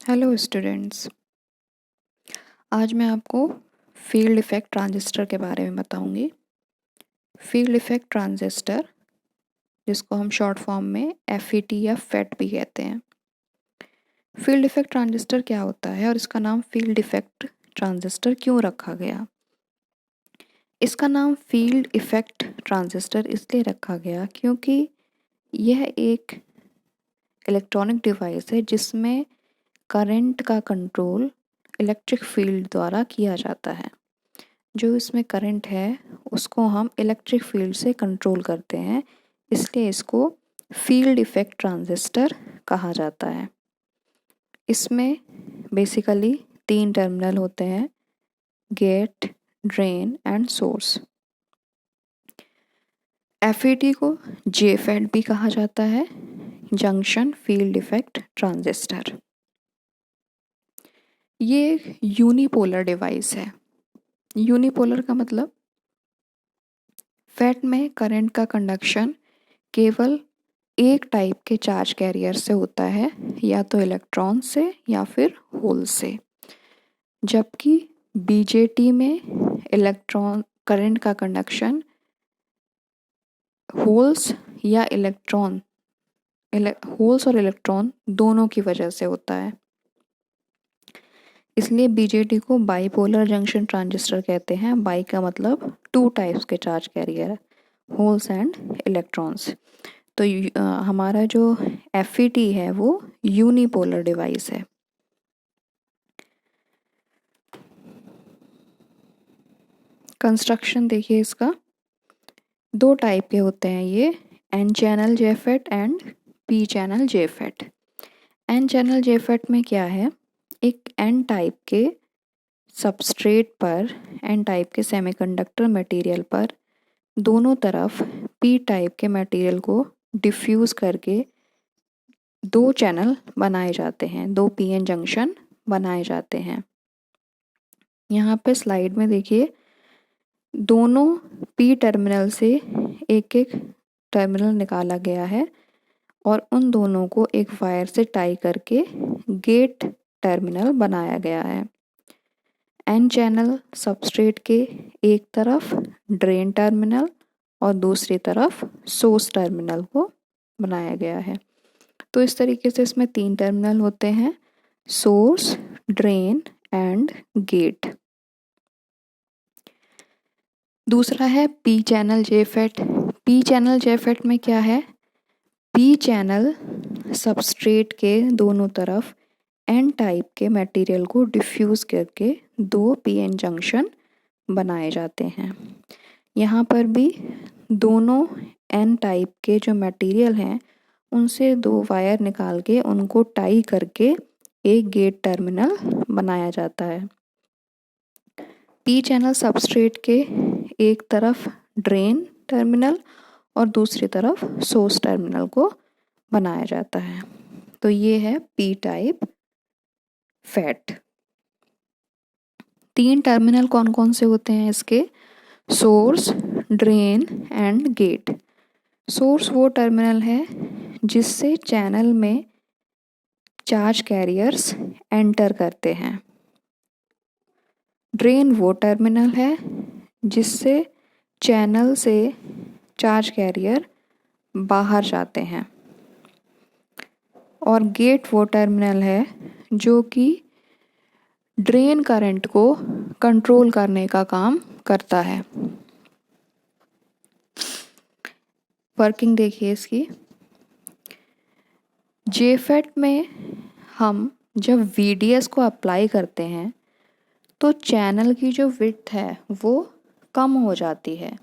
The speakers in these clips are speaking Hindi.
हेलो स्टूडेंट्स, आज मैं आपको फील्ड इफ़ेक्ट ट्रांजिस्टर के बारे में बताऊंगी। फील्ड इफ़ेक्ट ट्रांजिस्टर, जिसको हम शॉर्ट फॉर्म में FET या FET भी कहते हैं। फील्ड इफ़ेक्ट ट्रांजिस्टर क्या होता है और इसका नाम फील्ड इफ़ेक्ट ट्रांजिस्टर क्यों रखा गया? इसका नाम फील्ड इफ़ेक्ट ट्रांजिस्टर इसलिए रखा गया क्योंकि यह एक इलेक्ट्रॉनिक डिवाइस है जिसमें करंट का कंट्रोल इलेक्ट्रिक फील्ड द्वारा किया जाता है। जो इसमें करंट है उसको हम इलेक्ट्रिक फील्ड से कंट्रोल करते हैं, इसलिए इसको फील्ड इफ़ेक्ट ट्रांजिस्टर कहा जाता है। इसमें बेसिकली 3 टर्मिनल होते हैं: gate, drain and source. FET को JFET भी कहा जाता है, जंक्शन फील्ड इफ़ेक्ट ट्रांजिस्टर। ये एक यूनिपोलर डिवाइस है। यूनिपोलर का मतलब FET में करंट का कंडक्शन केवल एक टाइप के चार्ज कैरियर से होता है, या तो इलेक्ट्रॉन से या फिर होल से। जबकि BJT में इलेक्ट्रॉन करंट का कंडक्शन होल्स और इलेक्ट्रॉन दोनों की वजह से होता है। इसलिए BJT को बाइपोलर जंक्शन ट्रांजिस्टर कहते हैं। बाई का मतलब 2 टाइप्स के charge carrier, holes and electrons. तो हमारा जो FET है वो यूनिपोलर डिवाइस है। कंस्ट्रक्शन देखिए इसका, 2 टाइप के होते हैं ये, N channel JFET and P channel JFET। N channel JFET में क्या है, एक N टाइप के सबस्ट्रेट पर, N टाइप के सेमीकंडक्टर मटेरियल पर दोनों तरफ P टाइप के मटेरियल को डिफ्यूज़ करके 2 चैनल बनाए जाते हैं, 2 PN जंक्शन बनाए जाते हैं। यहाँ पे स्लाइड में देखिए, दोनों P टर्मिनल से एक एक टर्मिनल निकाला गया है और उन दोनों को एक वायर से टाई करके गेट टर्मिनल बनाया गया है। N चैनल सबस्ट्रेट के एक तरफ ड्रेन टर्मिनल और दूसरी तरफ सोर्स टर्मिनल को बनाया गया है। तो इस तरीके से इसमें 3 टर्मिनल होते हैं: सोर्स, ड्रेन एंड गेट। दूसरा है P channel JFET। P channel JFET में क्या है, P चैनल सबस्ट्रेट के दोनों तरफ N टाइप के मटेरियल को डिफ्यूज़ करके 2 PN जंक्शन बनाए जाते हैं। यहाँ पर भी दोनों N टाइप के जो मटेरियल हैं उनसे 2 वायर निकाल के उनको टाई करके एक गेट टर्मिनल बनाया जाता है। P चैनल सबस्ट्रेट के एक तरफ ड्रेन टर्मिनल और दूसरी तरफ सोर्स टर्मिनल को बनाया जाता है। तो ये है P टाइप FET। 3 टर्मिनल कौन कौन से होते हैं इसके, source, drain and gate. Source वो टर्मिनल है जिससे चैनल में चार्ज कैरियर्स एंटर करते हैं। ड्रेन वो टर्मिनल है जिससे चैनल से चार्ज कैरियर बाहर जाते हैं। और गेट वो टर्मिनल है जो कि ड्रेन करंट को कंट्रोल करने का काम करता है। वर्किंग देखिए इसकी। JFET में हम जब VDS को अप्लाई करते हैं तो चैनल की जो विड्थ है वो कम हो जाती है।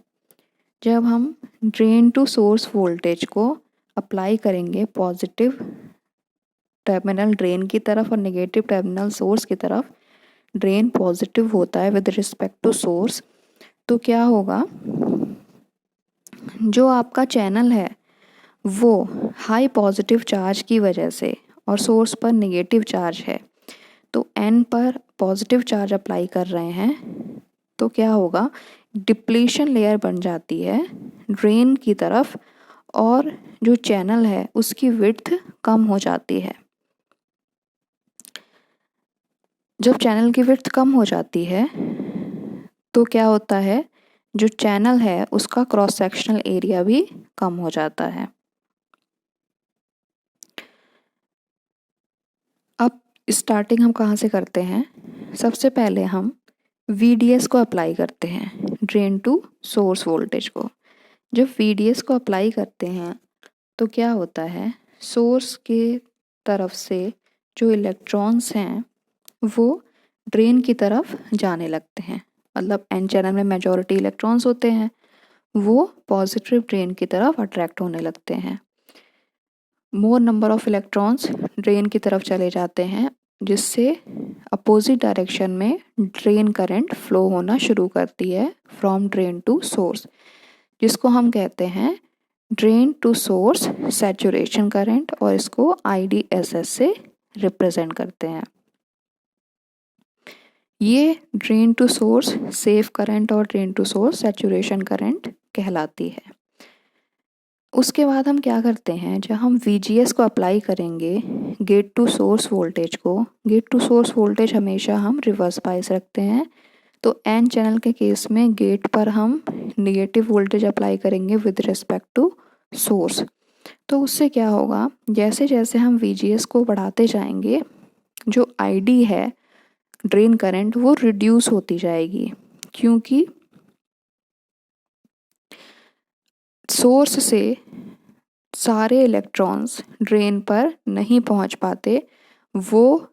जब हम ड्रेन टू सोर्स वोल्टेज को अप्लाई करेंगे पॉजिटिव टर्मिनल ड्रेन की तरफ और नेगेटिव टर्मिनल सोर्स की तरफ, ड्रेन पॉजिटिव होता है विद रिस्पेक्ट टू सोर्स, तो क्या होगा, जो आपका चैनल है वो हाई पॉजिटिव चार्ज की वजह से और सोर्स पर नेगेटिव चार्ज है, तो N पर पॉजिटिव चार्ज अप्लाई कर रहे हैं तो क्या होगा, डिप्लीशन लेयर बन जाती है ड्रेन की तरफ और जो चैनल है उसकी विड्थ कम हो जाती है। जब चैनल की विड्थ कम हो जाती है तो क्या होता है, जो चैनल है उसका क्रॉस सेक्शनल एरिया भी कम हो जाता है। अब स्टार्टिंग हम कहाँ से करते हैं? सबसे पहले हम VDS को अप्लाई करते हैं, ड्रेन टू सोर्स वोल्टेज को। जब VDS को अप्लाई करते हैं तो क्या होता है, सोर्स के तरफ से जो इलेक्ट्रॉन्स हैं वो ड्रेन की तरफ जाने लगते हैं। मतलब एन चैनल में मेजॉरिटी इलेक्ट्रॉन्स होते हैं, वो पॉजिटिव ड्रेन की तरफ अट्रैक्ट होने लगते हैं। मोर नंबर ऑफ इलेक्ट्रॉन्स ड्रेन की तरफ चले जाते हैं, जिससे अपोजिट डायरेक्शन में ड्रेन करंट फ्लो होना शुरू करती है फ्रॉम ड्रेन टू सोर्स, जिसको हम कहते हैं drain to source saturation current, और इसको IDSS से रिप्रेजेंट करते हैं। ये drain to source safe current और drain to source saturation current कहलाती है। उसके बाद हम क्या करते हैं, जब हम VGS को अप्लाई करेंगे गेट टू सोर्स वोल्टेज को, गेट टू सोर्स वोल्टेज हमेशा हम रिवर्स बायस रखते हैं। तो एन चैनल के केस में गेट पर हम नेगेटिव वोल्टेज अप्लाई करेंगे विद रिस्पेक्ट टू सोर्स। तो उससे क्या होगा, जैसे जैसे हम VGS को बढ़ाते जाएंगे, जो ID है ड्रेन करंट वो रिड्यूस होती जाएगी, क्योंकि सोर्स से सारे इलेक्ट्रॉन्स ड्रेन पर नहीं पहुंच पाते। वो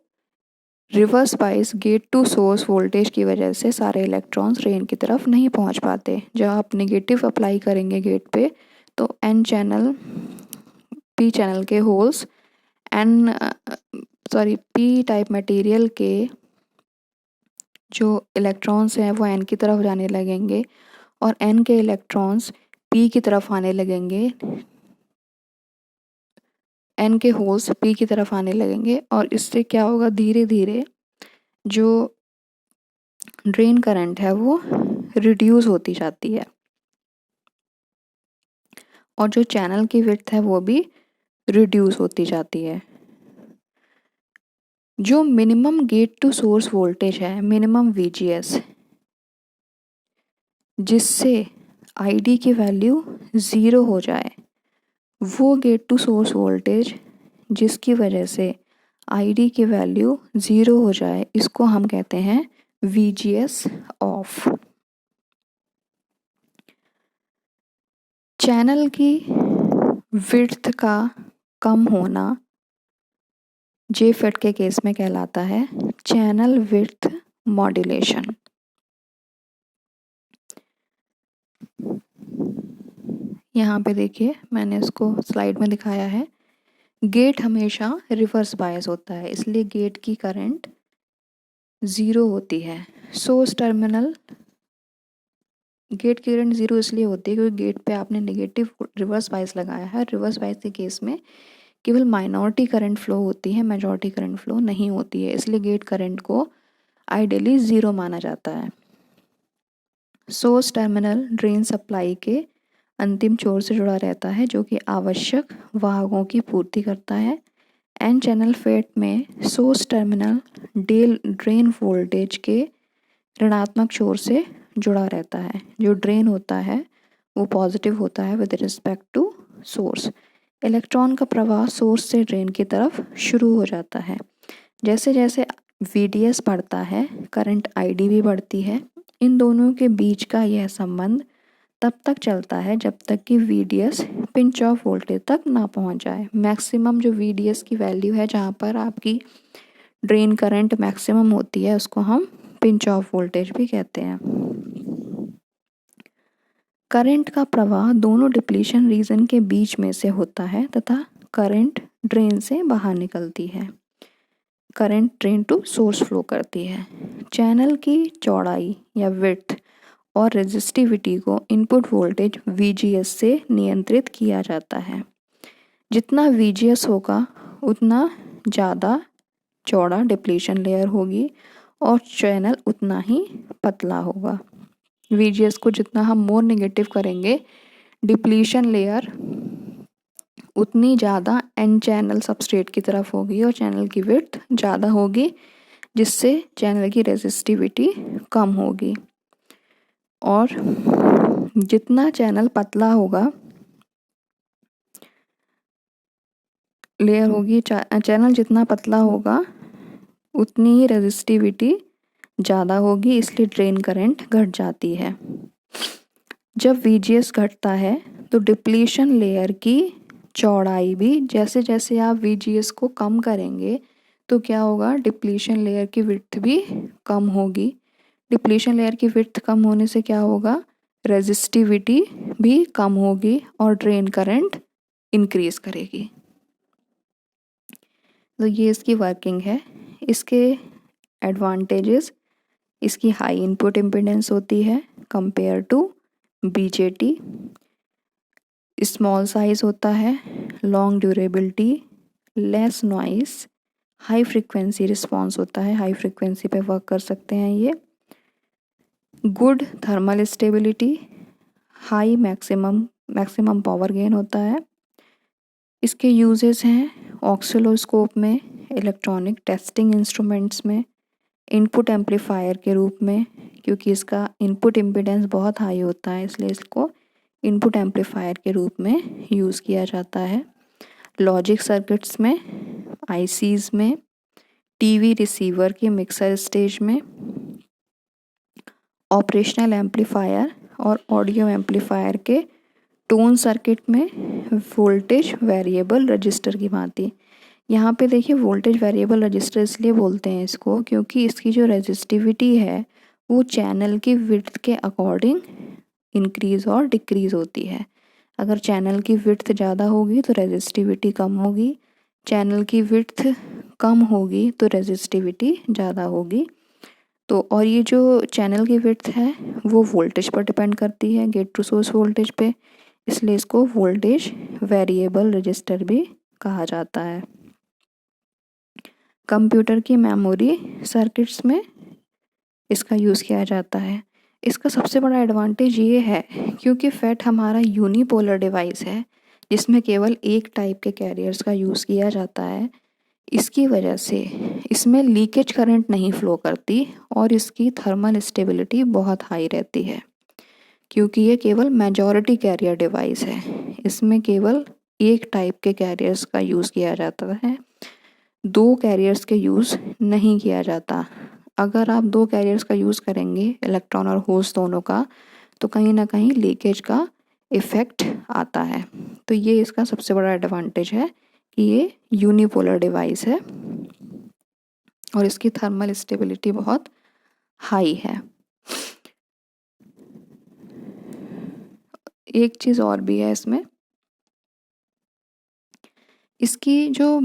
reverse bias gate to source voltage की वजह से सारे इलेक्ट्रॉन्स ड्रेन की तरफ नहीं पहुंच पाते। जब आप नेगेटिव अप्लाई करेंगे गेट पे तो N चैनल P चैनल के होल्स P टाइप मटेरियल के जो इलेक्ट्रॉन्स हैं वो N की तरफ जाने लगेंगे और N के इलेक्ट्रॉन्स P की तरफ आने लगेंगे, N के होल्स P की तरफ आने लगेंगे, और इससे क्या होगा, धीरे धीरे जो ड्रेन करंट है वो रिड्यूस होती जाती है और जो चैनल की विड्थ है वो भी रिड्यूस होती जाती है। जो minimum gate to source voltage है, मिनिमम VGS, जिससे ID की वैल्यू 0 हो जाए, वो गेट टू सोर्स वोल्टेज जिसकी वजह से ID की वैल्यू 0 हो जाए, इसको हम कहते हैं VGS ऑफ। चैनल की विड्थ का कम होना JFET के केस में कहलाता है चैनल विड्थ मॉड्यूलेशन। यहाँ पे देखिए मैंने इसको स्लाइड में दिखाया है। गेट हमेशा रिवर्स बायस होता है, इसलिए गेट की करंट 0 होती है। सोर्स टर्मिनल गेट की करंट 0 इसलिए होती है क्योंकि गेट पे आपने नेगेटिव रिवर्स बायस लगाया है। रिवर्स बायस के केस में केवल माइनॉरिटी करंट फ्लो होती है, मेजॉरिटी करंट फ्लो नहीं होती है, इसलिए गेट करंट को आइडियली 0 माना जाता है। सोर्स टर्मिनल ड्रेन सप्लाई के अंतिम छोर से जुड़ा रहता है, जो कि आवश्यक वाहकों की पूर्ति करता है। एन चैनल फेट में सोर्स टर्मिनल ड्रेन वोल्टेज के ऋणात्मक छोर से जुड़ा रहता है। जो ड्रेन होता है वो पॉजिटिव होता है with respect to source. Electron का प्रवाह सोर्स से ड्रेन की तरफ शुरू हो जाता है। जैसे जैसे VDS बढ़ता है, करंट ID भी बढ़ती है। इन दोनों के बीच का यह संबंध तब तक चलता है जब तक कि VDS पिंच ऑफ वोल्टेज तक ना पहुंच जाए। मैक्सिमम जो VDS की वैल्यू है, जहां पर आपकी ड्रेन करंट मैक्सिमम होती है, उसको हम पिंच ऑफ वोल्टेज भी कहते हैं। करंट का प्रवाह दोनों डिप्लीशन रीजन के बीच में से होता है तथा करंट ड्रेन से बाहर निकलती है। Current drain to source flow करती है। चैनल की चौड़ाई या विड्थ और रेजिस्टिविटी को इनपुट वोल्टेज VGS से नियंत्रित किया जाता है। जितना VGS होगा उतना ज़्यादा चौड़ा डिप्लीशन लेयर होगी और चैनल उतना ही पतला होगा। VGS को जितना हम मोर नेगेटिव करेंगे, डिप्लीशन लेयर उतनी ज़्यादा N चैनल सबस्ट्रेट की तरफ होगी और चैनल की विड्थ ज़्यादा होगी। जिससे चैनल की रेजिस्टिविटी कम होगी। और जितना चैनल पतला होगा, लेयर होगी, चैनल जितना पतला होगा उतनी ही रेजिस्टिविटी ज़्यादा होगी, इसलिए ड्रेन करंट घट जाती है। जब VGS घटता है तो डिप्लीशन लेयर की चौड़ाई भी, जैसे जैसे आप VGS को कम करेंगे तो क्या होगा, डिप्लीशन लेयर की विड्थ भी कम होगी। डिप्लीशन लेयर की विड्थ कम होने से क्या होगा, रेजिस्टिविटी भी कम होगी और ड्रेन करंट इंक्रीज करेगी। तो ये इसकी वर्किंग है। इसके एडवांटेजेस, इसकी हाई इनपुट इम्पीडेंस होती है compare to BJT, small size होता है, long durability, less noise, high frequency response होता है, हाई फ्रीक्वेंसी पे वर्क कर सकते हैं ये, good thermal stability, high maximum power gain होता है। इसके यूजेस हैं ऑक्सिलोस्कोप में, इलेक्ट्रॉनिक टेस्टिंग इंस्ट्रूमेंट्स में, इनपुट एम्पलीफायर के रूप में, क्योंकि इसका इनपुट इम्पीडेंस बहुत हाई होता है इसलिए इसको इनपुट एम्पलीफायर के रूप में यूज़ किया जाता है। लॉजिक सर्किट्स में, ICs में, TV रिसीवर के मिक्सर स्टेज में, ऑपरेशनल एम्पलीफायर और ऑडियो एम्पलीफायर के टोन सर्किट में, वोल्टेज वेरिएबल रजिस्टर की भांति। यहाँ पे देखिए वोल्टेज वेरिएबल रजिस्टर इसलिए बोलते हैं इसको क्योंकि इसकी जो रेजिस्टिविटी है वो चैनल की विड्थ के अकॉर्डिंग इंक्रीज़ और डिक्रीज़ होती है। अगर चैनल की विड्थ ज़्यादा होगी तो रेजिस्टिविटी कम होगी, चैनल की विड्थ कम होगी तो रेजिस्टिविटी ज़्यादा होगी। तो और ये जो चैनल की विड्थ है वो वोल्टेज पर डिपेंड करती है, गेट टू सोर्स वोल्टेज पे, इसलिए इसको वोल्टेज वेरिएबल रजिस्टर भी कहा जाता है। कंप्यूटर की मेमोरी सर्किट्स में इसका यूज़ किया जाता है। इसका सबसे बड़ा एडवांटेज ये है क्योंकि FET हमारा यूनिपोलर डिवाइस है जिसमें केवल एक टाइप के कैरियर्स का यूज़ किया जाता है। इसकी वजह से इसमें लीकेज करंट नहीं फ्लो करती और इसकी थर्मल स्टेबिलिटी बहुत हाई रहती है क्योंकि ये केवल मेजॉरिटी कैरियर डिवाइस है। इसमें केवल एक टाइप के कैरियर्स का यूज़ किया जाता है, 2 कैरियर्स के यूज़ नहीं किया जाता। अगर आप 2 कैरियर्स का यूज़ करेंगे, इलेक्ट्रॉन और होल्स दोनों का, तो कहीं ना कहीं लीकेज का इफ़ेक्ट आता है। तो ये इसका सबसे बड़ा एडवांटेज है कि ये यूनिपोलर डिवाइस है और इसकी थर्मल स्टेबिलिटी बहुत हाई है। एक चीज़ और भी है इसमें, इसकी जो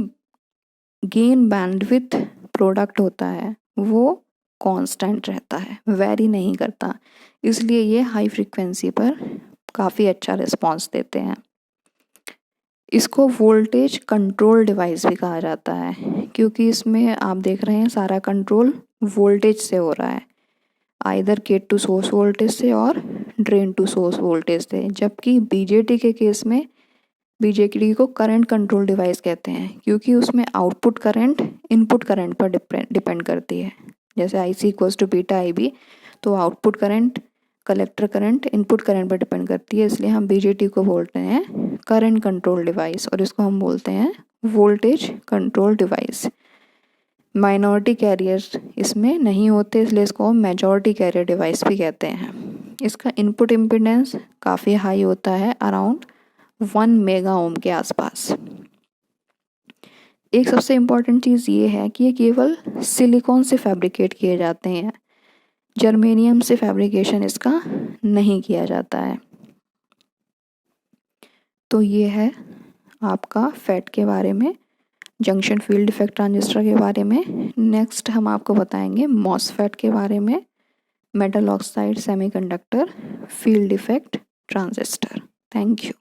गेन बैंडविड्थ प्रोडक्ट होता है वो कांस्टेंट रहता है, वेरी नहीं करता, इसलिए ये हाई फ्रीक्वेंसी पर काफ़ी अच्छा रिस्पांस देते हैं। इसको वोल्टेज कंट्रोल डिवाइस भी कहा जाता है क्योंकि इसमें आप देख रहे हैं सारा कंट्रोल वोल्टेज से हो रहा है, either gate to source voltage से और ड्रेन टू सोर्स वोल्टेज से। जबकि BJT के केस में BJT को करंट कंट्रोल डिवाइस कहते हैं क्योंकि उसमें आउटपुट करंट इनपुट करंट पर डिपेंड करती है। जैसे IC = बीटा IB, तो output current collector current input current पर डिपेंड करती है, इसलिए हम BJT को बोलते हैं करंट कंट्रोल डिवाइस और इसको हम बोलते हैं voltage control device. Minority carriers इसमें नहीं होते इसलिए इसको मेजॉरिटी कैरियर डिवाइस भी कहते हैं। इसका इनपुट इम्पीडेंस काफ़ी हाई होता है, अराउंड 1 मेगा ओम के आसपास। एक सबसे इम्पॉर्टेंट चीज़ ये है कि ये केवल सिलिकॉन से फैब्रिकेट किए जाते हैं, जर्मेनियम से फैब्रिकेशन इसका नहीं किया जाता है। तो ये है आपका FET के बारे में, जंक्शन फील्ड इफेक्ट ट्रांजिस्टर के बारे में। नेक्स्ट हम आपको बताएंगे MOSFET के बारे में, metal oxide semiconductor field effect transistor. Thank you.